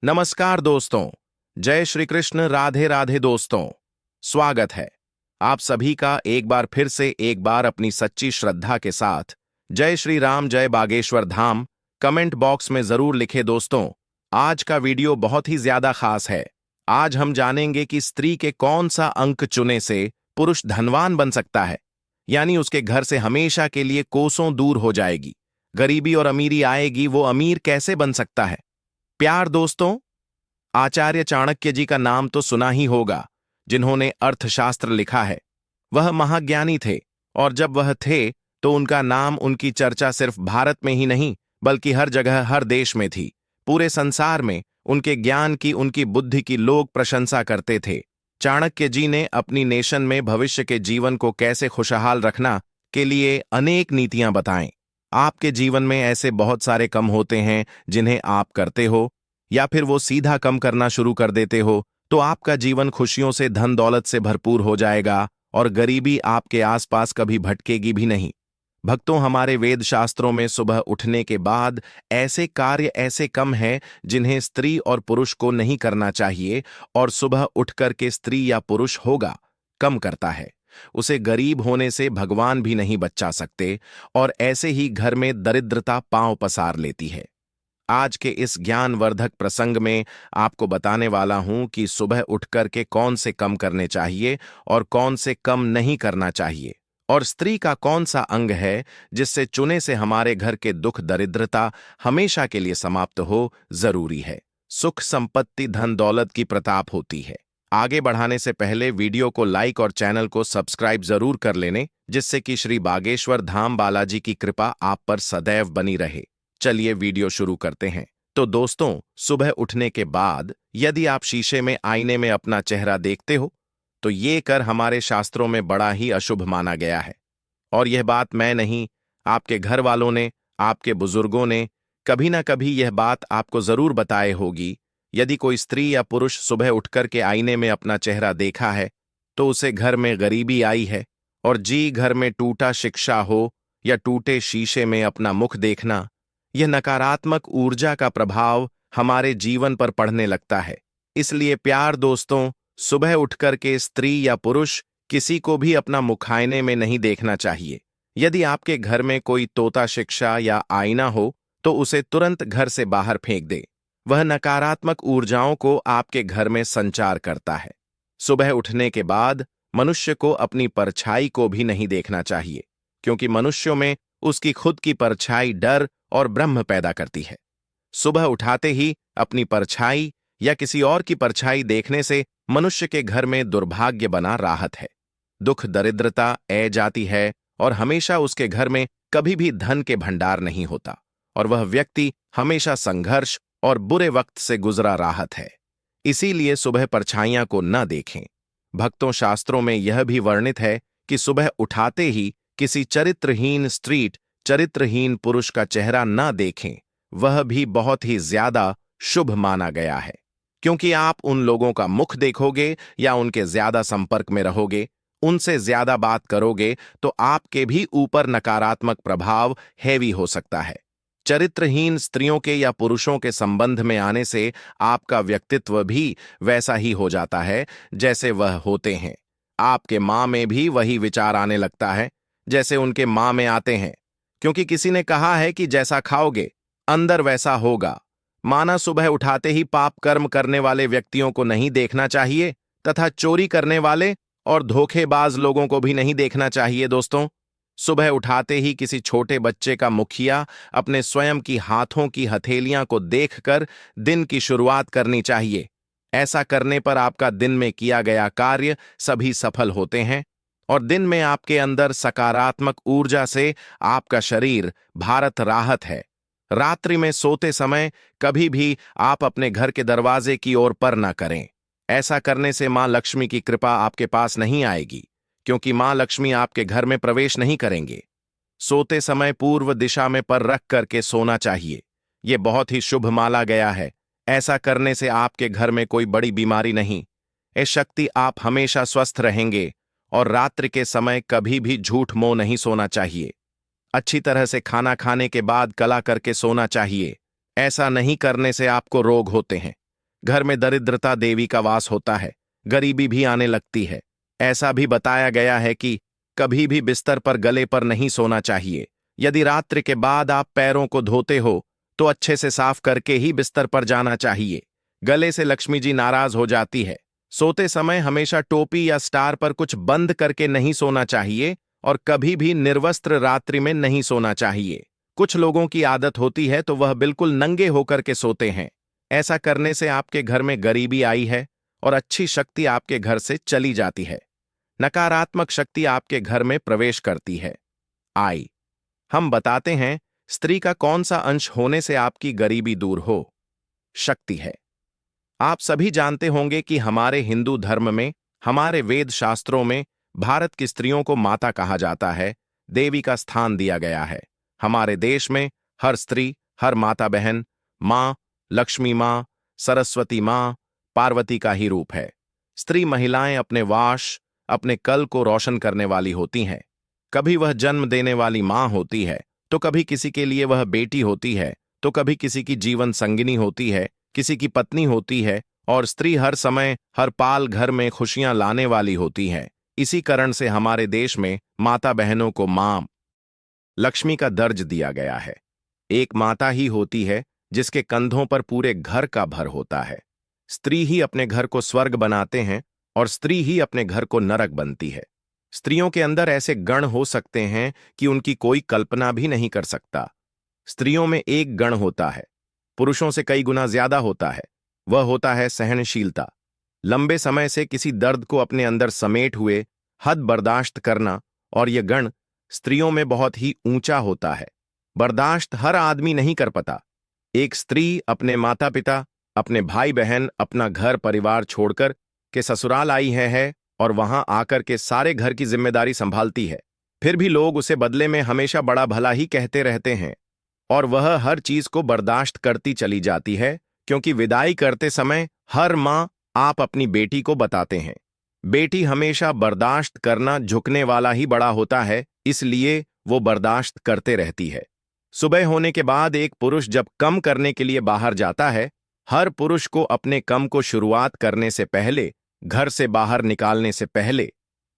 नमस्कार दोस्तों। जय श्री कृष्ण, राधे राधे दोस्तों। स्वागत है आप सभी का एक बार फिर से एक बार अपनी सच्ची श्रद्धा के साथ। जय श्री राम, जय बागेश्वर धाम कमेंट बॉक्स में जरूर लिखे दोस्तों। आज का वीडियो बहुत ही ज्यादा खास है। आज हम जानेंगे कि स्त्री के कौन सा अंक चुने से पुरुष धनवान बन सकता है, यानी उसके घर से हमेशा के लिए कोसों दूर हो जाएगी, गरीबी और अमीरी आएगी, वो अमीर कैसे बन सकता है। प्यार दोस्तों, आचार्य चाणक्य जी का नाम तो सुना ही होगा, जिन्होंने अर्थशास्त्र लिखा है। वह महाज्ञानी थे और जब वह थे तो उनका नाम, उनकी चर्चा सिर्फ भारत में ही नहीं बल्कि हर जगह, हर देश में थी। पूरे संसार में उनके ज्ञान की, उनकी बुद्धि की लोग प्रशंसा करते थे। चाणक्य जी ने अपनी नेशन में भविष्य के जीवन को कैसे खुशहाल रखना के लिए अनेक नीतियां बताएं। आपके जीवन में ऐसे बहुत सारे कम होते हैं जिन्हें आप करते हो, या फिर वो सीधा कम करना शुरू कर देते हो, तो आपका जीवन खुशियों से, धन दौलत से भरपूर हो जाएगा और गरीबी आपके आसपास कभी भटकेगी भी नहीं। भक्तों, हमारे वेद शास्त्रों में सुबह उठने के बाद ऐसे कार्य ऐसे कम हैं जिन्हें स्त्री और पुरुष को नहीं करना चाहिए, और सुबह उठकर के स्त्री या पुरुष होगा कम करता है, उसे गरीब होने से भगवान भी नहीं बचा सकते, और ऐसे ही घर में दरिद्रता पांव पसार लेती है। आज के इस ज्ञानवर्धक प्रसंग में आपको बताने वाला हूं कि सुबह उठकर के कौन से कम करने चाहिए और कौन से कम नहीं करना चाहिए, और स्त्री का कौन सा अंग है जिससे चुने से हमारे घर के दुख, दरिद्रता हमेशा के लिए समाप्त हो जरूरी है। सुख, संपत्ति, धन दौलत की प्रताप होती है। आगे बढ़ाने से पहले वीडियो को लाइक और चैनल को सब्सक्राइब जरूर कर लेने, जिससे कि श्री बागेश्वर धाम बालाजी की कृपा आप पर सदैव बनी रहे। चलिए वीडियो शुरू करते हैं। तो दोस्तों, सुबह उठने के बाद यदि आप शीशे में, आईने में अपना चेहरा देखते हो तो ये कर हमारे शास्त्रों में बड़ा ही अशुभ माना गया है। और यह बात मैं नहीं, आपके घर वालों ने, आपके बुजुर्गों ने कभी ना कभी यह बात आपको जरूर बताए होगी। यदि कोई स्त्री या पुरुष सुबह उठकर के आईने में अपना चेहरा देखा है तो उसे घर में गरीबी आई है, और जी घर में टूटा शिक्षा हो या टूटे शीशे में अपना मुख देखना, यह नकारात्मक ऊर्जा का प्रभाव हमारे जीवन पर पड़ने लगता है। इसलिए प्यार दोस्तों, सुबह उठकर के स्त्री या पुरुष किसी को भी अपना मुख आईने में नहीं देखना चाहिए। यदि आपके घर में कोई तोता शिक्षा या आईना हो तो उसे तुरंत घर से बाहर फेंक दे। वह नकारात्मक ऊर्जाओं को आपके घर में संचार करता है। सुबह उठने के बाद मनुष्य को अपनी परछाई को भी नहीं देखना चाहिए, क्योंकि मनुष्यों में उसकी खुद की परछाई डर और ब्रह्म पैदा करती है। सुबह उठाते ही अपनी परछाई या किसी और की परछाई देखने से मनुष्य के घर में दुर्भाग्य बना राहत है, दुख, दरिद्रता ए जाती है, और हमेशा उसके घर में कभी भी धन के भंडार नहीं होता, और वह व्यक्ति हमेशा संघर्ष और बुरे वक्त से गुजरा राहत है। इसीलिए सुबह परछाइयां को न देखें। भक्तों, शास्त्रों में यह भी वर्णित है कि सुबह उठाते ही किसी चरित्रहीन स्त्री, चरित्रहीन पुरुष का चेहरा न देखें। वह भी बहुत ही ज्यादा शुभ माना गया है, क्योंकि आप उन लोगों का मुख देखोगे या उनके ज्यादा संपर्क में रहोगे, उनसे ज्यादा बात करोगे, तो आपके भी ऊपर नकारात्मक प्रभाव हैवी हो सकता है। चरित्रहीन स्त्रियों के या पुरुषों के संबंध में आने से आपका व्यक्तित्व भी वैसा ही हो जाता है जैसे वह होते हैं। आपके मां में भी वही विचार आने लगता है जैसे उनके मां में आते हैं, क्योंकि किसी ने कहा है कि जैसा खाओगे अंदर वैसा होगा। माना सुबह उठाते ही पाप कर्म करने वाले व्यक्तियों को नहीं देखना चाहिए, तथा चोरी करने वाले और धोखेबाज लोगों को भी नहीं देखना चाहिए। दोस्तों, सुबह उठाते ही किसी छोटे बच्चे का मुखिया अपने स्वयं की हाथों की हथेलियां को देखकर दिन की शुरुआत करनी चाहिए। ऐसा करने पर आपका दिन में किया गया कार्य सभी सफल होते हैं, और दिन में आपके अंदर सकारात्मक ऊर्जा से आपका शरीर भारत राहत है। रात्रि में सोते समय कभी भी आप अपने घर के दरवाजे की ओर पर न करें। ऐसा करने से मां लक्ष्मी की कृपा आपके पास नहीं आएगी, क्योंकि मां लक्ष्मी आपके घर में प्रवेश नहीं करेंगे। सोते समय पूर्व दिशा में पर रख करके सोना चाहिए। यह बहुत ही शुभ माना गया है। ऐसा करने से आपके घर में कोई बड़ी बीमारी नहीं, इस शक्ति आप हमेशा स्वस्थ रहेंगे। और रात्रि के समय कभी भी झूठ मोह नहीं सोना चाहिए। अच्छी तरह से खाना खाने के बाद कला करके सोना चाहिए। ऐसा नहीं करने से आपको रोग होते हैं। घर में दरिद्रता देवी का वास होता है, गरीबी भी आने लगती है। ऐसा भी बताया गया है कि कभी भी बिस्तर पर गले पर नहीं सोना चाहिए। यदि रात्रि के बाद आप पैरों को धोते हो तो अच्छे से साफ करके ही बिस्तर पर जाना चाहिए। गले से लक्ष्मी जी नाराज हो जाती है। सोते समय हमेशा टोपी या स्टार पर कुछ बंद करके नहीं सोना चाहिए और कभी भी निर्वस्त्र रात्रि में नहीं सोना चाहिए। कुछ लोगों की आदत होती है तो वह बिल्कुल नंगे होकर के सोते हैं। ऐसा करने से आपके घर में गरीबी आई है और अच्छी शक्ति आपके घर से चली जाती है। नकारात्मक शक्ति आपके घर में प्रवेश करती है। आई हम बताते हैं स्त्री का कौन सा अंश होने से आपकी गरीबी दूर हो। शक्ति है। आप सभी जानते होंगे कि हमारे हिंदू धर्म में, हमारे वेद शास्त्रों में भारत की स्त्रियों को माता कहा जाता है, देवी का स्थान दिया गया है। हमारे देश में हर स्त्री, हर माता बहन, मां, लक्ष्मी मां, सरस्वती मां, पार्वती का ही रूप है। स्त्री महिलाएं अपने वाश, अपने कल को रोशन करने वाली होती हैं। कभी वह जन्म देने वाली मां होती है, तो कभी किसी के लिए वह बेटी होती है, तो कभी किसी की जीवन संगिनी होती है, किसी की पत्नी होती है, और स्त्री हर समय, हर पाल घर में खुशियां लाने वाली होती है। इसी कारण से हमारे देश में माता बहनों को मां लक्ष्मी का दर्ज दिया गया है। एक माता ही होती है जिसके कंधों पर पूरे घर का भर होता है। स्त्री ही अपने घर को स्वर्ग बनाते हैं और स्त्री ही अपने घर को नरक बनती है। स्त्रियों के अंदर ऐसे गण हो सकते हैं कि उनकी कोई कल्पना भी नहीं कर सकता। स्त्रियों में एक गण होता है, पुरुषों से कई गुना ज्यादा होता है। वह होता है सहनशीलता। लंबे समय से किसी दर्द को अपने अंदर समेट हुए हद बर्दाश्त करना, और यह गण स्त्रियों में बहुत ही ऊंचा होता है। बर्दाश्त हर आदमी नहीं कर पाता। एक स्त्री अपने माता पिता, अपने भाई बहन, अपना घर परिवार छोड़कर के ससुराल आई है और वहां आकर के सारे घर की जिम्मेदारी संभालती है। फिर भी लोग उसे बदले में हमेशा बड़ा भला ही कहते रहते हैं और वह हर चीज को बर्दाश्त करती चली जाती है, क्योंकि विदाई करते समय हर मां आप अपनी बेटी को बताते हैं। बेटी हमेशा बर्दाश्त करना झुकने वाला ही बड़ा होता है, इसलिए वो बर्दाश्त करते रहती है। सुबह होने के बाद एक पुरुष जब कम करने के लिए बाहर जाता है, हर पुरुष को अपने कम को शुरुआत करने से पहले, घर से बाहर निकालने से पहले,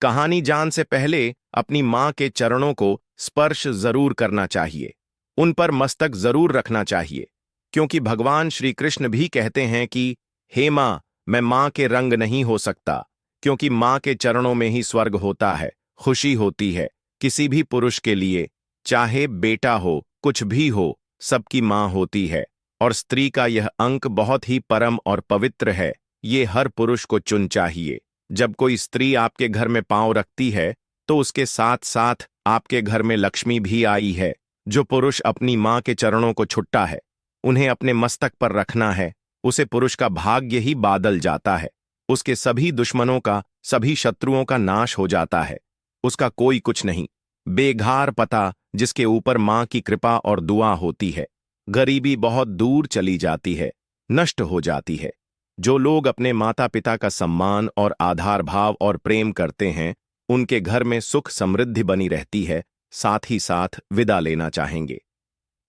कहानी जान से पहले अपनी मां के चरणों को स्पर्श जरूर करना चाहिए। उन पर मस्तक जरूर रखना चाहिए, क्योंकि भगवान श्री कृष्ण भी कहते हैं कि हे मां, मैं मां के रंग नहीं हो सकता, क्योंकि मां के चरणों में ही स्वर्ग होता है, खुशी होती है। किसी भी पुरुष के लिए, चाहे बेटा हो, कुछ भी हो, सबकी मां होती है। और स्त्री का यह अंक बहुत ही परम और पवित्र है। ये हर पुरुष को चुन चाहिए। जब कोई स्त्री आपके घर में पांव रखती है तो उसके साथ साथ आपके घर में लक्ष्मी भी आई है। जो पुरुष अपनी मां के चरणों को छुट्टा है, उन्हें अपने मस्तक पर रखना है, उसे पुरुष का भाग्य ही बादल जाता है। उसके सभी दुश्मनों का, सभी शत्रुओं का नाश हो जाता है। उसका कोई कुछ नहीं। बेघार पता जिसके ऊपर मां की कृपा और दुआ होती है, गरीबी बहुत दूर चली जाती है, नष्ट हो जाती है। जो लोग अपने माता पिता का सम्मान और आधार भाव और प्रेम करते हैं, उनके घर में सुख समृद्धि बनी रहती है। साथ ही साथ विदा लेना चाहेंगे।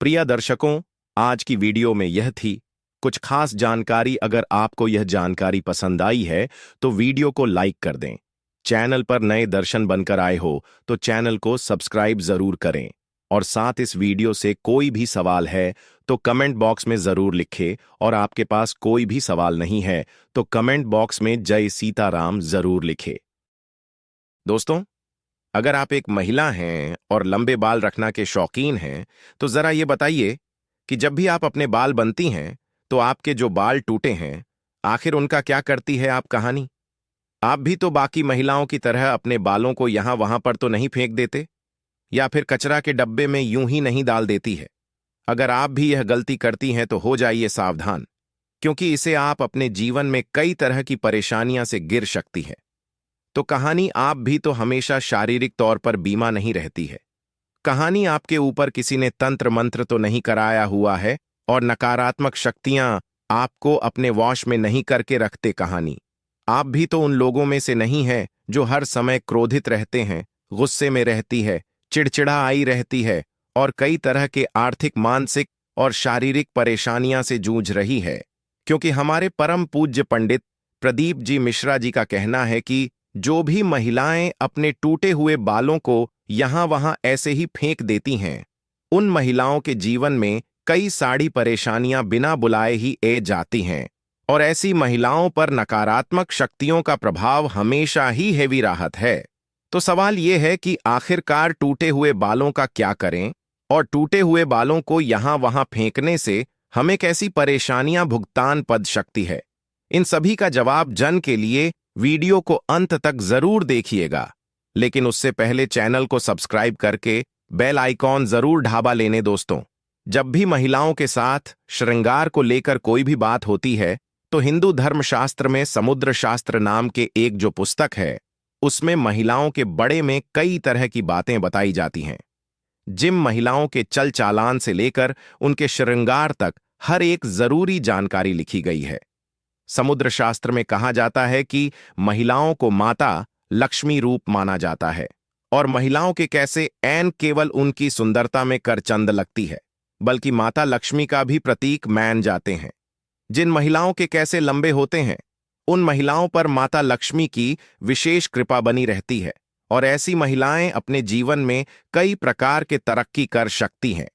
प्रिय दर्शकों, आज की वीडियो में यह थी कुछ खास जानकारी। अगर आपको यह जानकारी पसंद आई है तो वीडियो को लाइक कर दें। चैनल पर नए दर्शन बनकर आए हो तो चैनल को सब्सक्राइब जरूर करें, और साथ इस वीडियो से कोई भी सवाल है तो कमेंट बॉक्स में जरूर लिखें, और आपके पास कोई भी सवाल नहीं है तो कमेंट बॉक्स में जय सीताराम जरूर लिखें। दोस्तों, अगर आप एक महिला हैं और लंबे बाल रखना के शौकीन हैं तो जरा ये बताइए कि जब भी आप अपने बाल बनती हैं तो आपके जो बाल टूटे हैं, आखिर उनका क्या करती है आप कहानी? आप भी तो बाकी महिलाओं की तरह अपने बालों को यहां वहां पर तो नहीं फेंक देते, या फिर कचरा के डब्बे में यूं ही नहीं डाल देती है। अगर आप भी यह गलती करती हैं तो हो जाइए सावधान, क्योंकि इसे आप अपने जीवन में कई तरह की परेशानियां से गिर सकती है। तो कहानी आप भी तो हमेशा शारीरिक तौर पर बीमा नहीं रहती है। कहानी आपके ऊपर किसी ने तंत्र मंत्र तो नहीं कराया हुआ है, और नकारात्मक शक्तियां आपको अपने वश में नहीं करके रखते। कहानी आप भी तो उन लोगों में से नहीं है जो हर समय क्रोधित रहते हैं, गुस्से में रहती है, चिड़चिड़ा आई रहती है और कई तरह के आर्थिक, मानसिक और शारीरिक परेशानियां से जूझ रही है। क्योंकि हमारे परम पूज्य पंडित प्रदीप जी मिश्रा जी का कहना है कि जो भी महिलाएं अपने टूटे हुए बालों को यहां वहां ऐसे ही फेंक देती हैं, उन महिलाओं के जीवन में कई सारी परेशानियां बिना बुलाए ही ए जाती हैं और ऐसी महिलाओं पर नकारात्मक शक्तियों का प्रभाव हमेशा ही हैवी राहत है। तो सवाल यह है कि आखिरकार टूटे हुए बालों का क्या करें और टूटे हुए बालों को यहां वहां फेंकने से हमें कैसी परेशानियां भुगतान पड़ सकती है। इन सभी का जवाब जन के लिए वीडियो को अंत तक जरूर देखिएगा, लेकिन उससे पहले चैनल को सब्सक्राइब करके बेल आइकॉन जरूर ढाबा लेने दोस्तों। जब भी महिलाओं के साथ श्रृंगार को लेकर कोई भी बात होती है तो हिंदू धर्मशास्त्र में समुद्र शास्त्र नाम के एक जो पुस्तक है, उसमें महिलाओं के बड़े में कई तरह की बातें बताई जाती हैं। जिन महिलाओं के चल चालान से लेकर उनके श्रृंगार तक हर एक जरूरी जानकारी लिखी गई है। समुद्र शास्त्र में कहा जाता है कि महिलाओं को माता लक्ष्मी रूप माना जाता है और महिलाओं के कैसे ऐन केवल उनकी सुंदरता में करचंद लगती है, बल्कि माता लक्ष्मी का भी प्रतीक मान जाते हैं। जिन महिलाओं के कैसे लंबे होते हैं, उन महिलाओं पर माता लक्ष्मी की विशेष कृपा बनी रहती है और ऐसी महिलाएं अपने जीवन में कई प्रकार के तरक्की कर सकती हैं।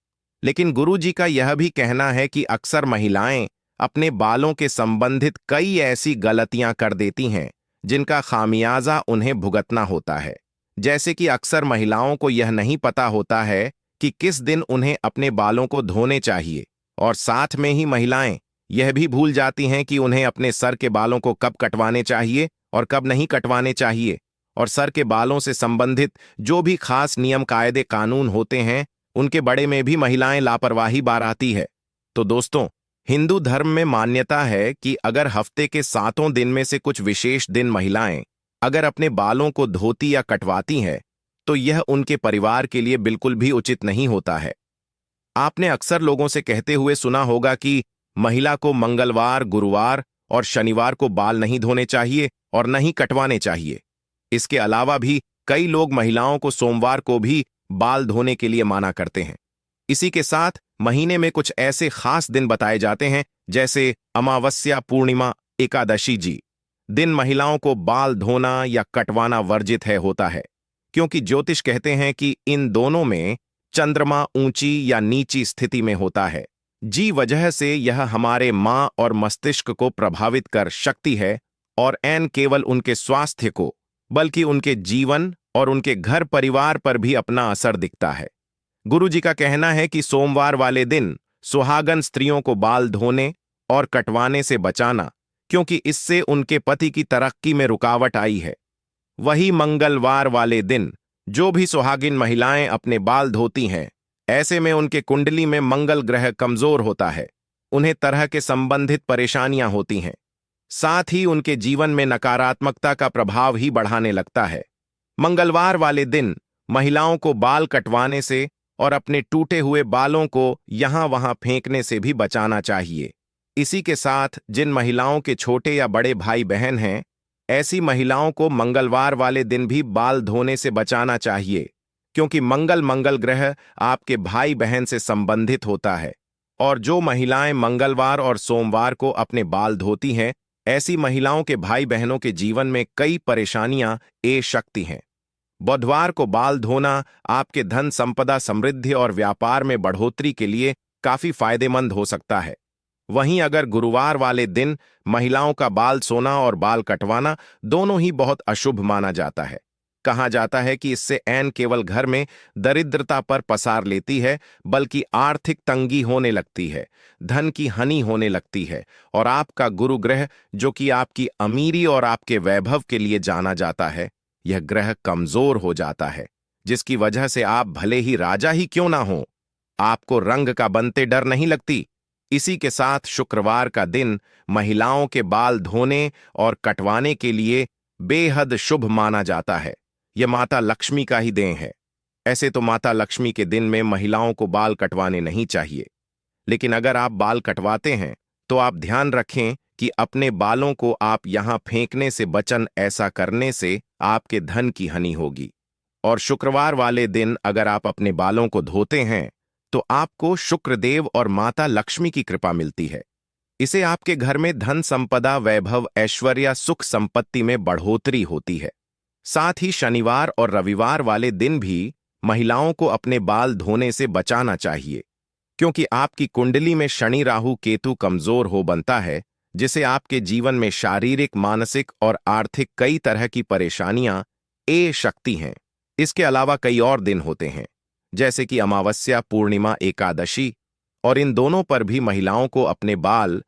लेकिन गुरु जी का यह भी कहना है कि अक्सर महिलाएं अपने बालों के संबंधित कई ऐसी गलतियां कर देती हैं जिनका खामियाजा उन्हें भुगतना होता है। जैसे कि अक्सर महिलाओं को यह नहीं पता होता है कि किस दिन उन्हें अपने बालों को धोने चाहिए और साथ में ही महिलाएं यह भी भूल जाती हैं कि उन्हें अपने सर के बालों को कब कटवाने चाहिए और कब नहीं कटवाने चाहिए, और सर के बालों से संबंधित जो भी खास नियम कायदे कानून होते हैं उनके बड़े में भी महिलाएं लापरवाही बरतती है। तो दोस्तों, हिंदू धर्म में मान्यता है कि अगर हफ्ते के 7 दिन में से कुछ विशेष दिन महिलाएं अगर अपने बालों को धोती या कटवाती हैं तो यह उनके परिवार के लिए बिल्कुल भी उचित नहीं होता है। आपने अक्सर लोगों से कहते हुए सुना होगा कि महिला को मंगलवार, गुरुवार और शनिवार को बाल नहीं धोने चाहिए और नहीं कटवाने चाहिए। इसके अलावा भी कई लोग महिलाओं को सोमवार को भी बाल धोने के लिए माना करते हैं। इसी के साथ महीने में कुछ ऐसे खास दिन बताए जाते हैं जैसे अमावस्या, पूर्णिमा, एकादशी जी दिन महिलाओं को बाल धोना या कटवाना वर्जित होता है, क्योंकि ज्योतिष कहते हैं कि इन दोनों में चंद्रमा ऊंची या नीची स्थिति में होता है, जी वजह से यह हमारे मां और मस्तिष्क को प्रभावित कर सकती है और न केवल उनके स्वास्थ्य को बल्कि उनके जीवन और उनके घर परिवार पर भी अपना असर दिखता है। गुरु जी का कहना है कि सोमवार वाले दिन सुहागन स्त्रियों को बाल धोने और कटवाने से बचाना, क्योंकि इससे उनके पति की तरक्की में रुकावट आई है। वही मंगलवार वाले दिन जो भी सुहागिन महिलाएं अपने बाल धोती हैं, ऐसे में उनके कुंडली में मंगल ग्रह कमजोर होता है, उन्हें तरह के संबंधित परेशानियां होती हैं, साथ ही उनके जीवन में नकारात्मकता का प्रभाव ही बढ़ाने लगता है। मंगलवार वाले दिन महिलाओं को बाल कटवाने से और अपने टूटे हुए बालों को यहां वहां फेंकने से भी बचाना चाहिए। इसी के साथ जिन महिलाओं के छोटे या बड़े भाई बहन हैं, ऐसी महिलाओं को मंगलवार वाले दिन भी बाल धोने से बचाना चाहिए, क्योंकि मंगल ग्रह आपके भाई बहन से संबंधित होता है। और जो महिलाएं मंगलवार और सोमवार को अपने बाल धोती हैं, ऐसी महिलाओं के भाई बहनों के जीवन में कई परेशानियां ए सकती हैं। बुधवार को बाल धोना आपके धन संपदा, समृद्धि और व्यापार में बढ़ोतरी के लिए काफी फायदेमंद हो सकता है। वहीं अगर गुरुवार वाले दिन महिलाओं का बाल सोना और बाल कटवाना दोनों ही बहुत अशुभ माना जाता है। कहा जाता है कि इससे ऐन केवल घर में दरिद्रता पर पसार लेती है, बल्कि आर्थिक तंगी होने लगती है, धन की हानि होने लगती है और आपका गुरु ग्रह, जो कि आपकी अमीरी और आपके वैभव के लिए जाना जाता है, यह ग्रह कमजोर हो जाता है, जिसकी वजह से आप भले ही राजा ही क्यों ना हो, आपको रंग का बनते डर नहीं लगती। इसी के साथ शुक्रवार का दिन महिलाओं के बाल धोने और कटवाने के लिए बेहद शुभ माना जाता है। यह माता लक्ष्मी का ही देन है। ऐसे तो माता लक्ष्मी के दिन में महिलाओं को बाल कटवाने नहीं चाहिए, लेकिन अगर आप बाल कटवाते हैं तो आप ध्यान रखें कि अपने बालों को आप यहां फेंकने से बचन। ऐसा करने से आपके धन की हानि होगी। और शुक्रवार वाले दिन अगर आप अपने बालों को धोते हैं तो आपको शुक्रदेव और माता लक्ष्मी की कृपा मिलती है। इसे आपके घर में धन संपदा, वैभव, ऐश्वर्य, सुख संपत्ति में बढ़ोतरी होती है। साथ ही शनिवार और रविवार वाले दिन भी महिलाओं को अपने बाल धोने से बचाना चाहिए, क्योंकि आपकी कुंडली में शनि राहु केतु कमजोर हो बनता है, जिसे आपके जीवन में शारीरिक, मानसिक और आर्थिक कई तरह की परेशानियां ए शक्ति हैं। इसके अलावा कई और दिन होते हैं, जैसे कि अमावस्या, पूर्णिमा, एकादशी, और इन दोनों पर भी महिलाओं को अपने बाल